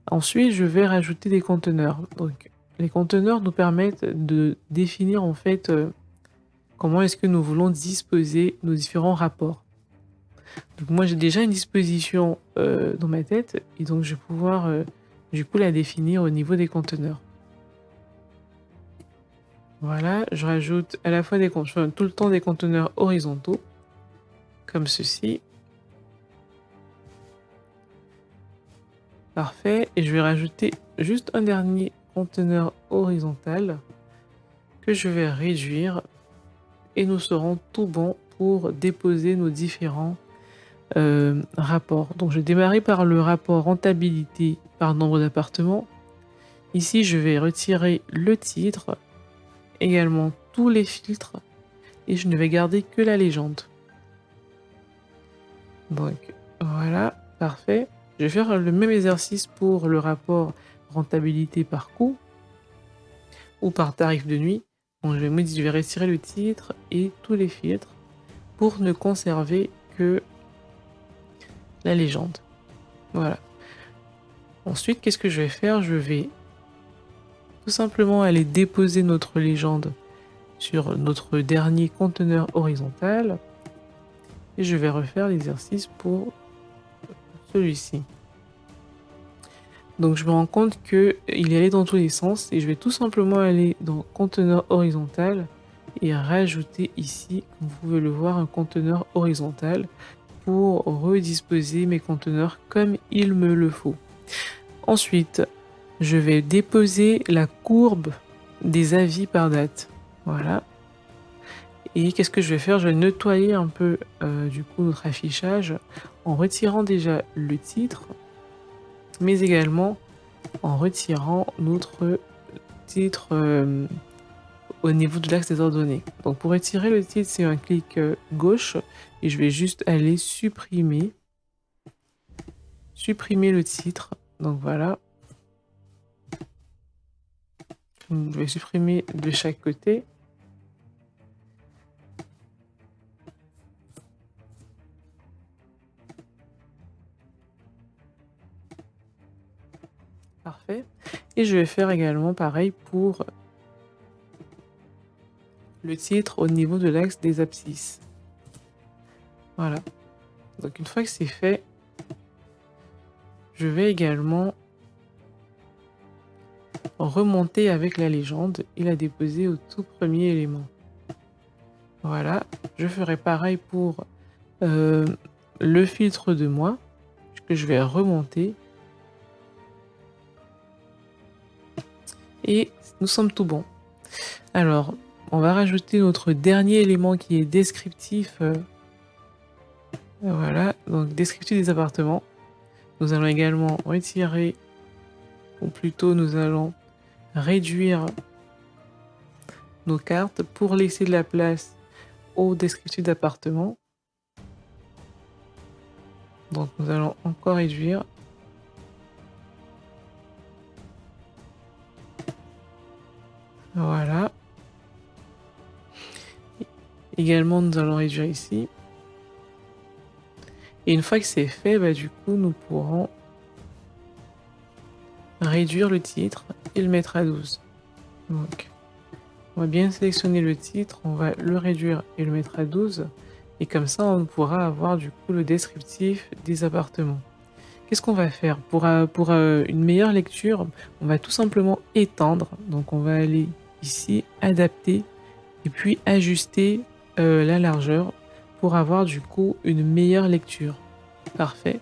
Ensuite, je vais rajouter des conteneurs. Donc, les conteneurs nous permettent de définir en fait comment est-ce que nous voulons disposer nos différents rapports. Donc moi, j'ai déjà une disposition dans ma tête et donc je vais pouvoir du coup la définir au niveau des conteneurs. Voilà, je rajoute à la fois tout le temps des conteneurs horizontaux, comme ceci. Parfait, et je vais rajouter juste un dernier conteneur horizontal que je vais réduire et nous serons tout bon pour déposer nos différents rapports. Donc je vais démarrer par le rapport rentabilité par nombre d'appartements. Ici, je vais retirer le titre, également tous les filtres, et je ne vais garder que la légende. Donc voilà, parfait. Je vais faire le même exercice pour le rapport rentabilité par coût ou par tarif de nuit. Donc je vais retirer le titre et tous les filtres pour ne conserver que la légende. Voilà. Ensuite, qu'est-ce que je vais faire? Je vais tout simplement aller déposer notre légende sur notre dernier conteneur horizontal et je vais refaire l'exercice pour celui-ci. Donc je me rends compte qu'il est allé dans tous les sens et je vais tout simplement aller dans conteneur horizontal et rajouter ici, comme vous pouvez le voir, un conteneur horizontal pour redisposer mes conteneurs comme il me le faut. Ensuite, je vais déposer la courbe des avis par date. Voilà. Et qu'est-ce que je vais faire? Je vais nettoyer un peu du coup notre affichage en retirant déjà le titre, mais également en retirant notre titre au niveau de l'axe des ordonnées. Donc pour retirer le titre, c'est un clic gauche et je vais juste aller supprimer le titre. Donc voilà. Je vais supprimer de chaque côté. Parfait. Et je vais faire également pareil pour le titre au niveau de l'axe des abscisses. Voilà. Donc une fois que c'est fait, je vais également remonter avec la légende et la déposer au tout premier élément. Voilà. Je ferai pareil pour le filtre de mois que je vais remonter. Et nous sommes tout bon. Alors, on va rajouter notre dernier élément qui est descriptif. Voilà, donc descriptif des appartements. Nous allons également retirer, ou plutôt nous allons réduire nos cartes pour laisser de la place au descriptif d'appartement. Donc nous allons encore réduire. Voilà. Également, nous allons réduire ici. Et une fois que c'est fait, bah, du coup, nous pourrons réduire le titre et le mettre à 12. Donc, on va bien sélectionner le titre, on va le réduire et le mettre à 12. Et comme ça, on pourra avoir du coup le descriptif des appartements. Qu'est-ce qu'on va faire? Pour une meilleure lecture, on va tout simplement étendre. Donc on va aller ici, adapter, et puis ajuster la largeur pour avoir du coup une meilleure lecture. Parfait.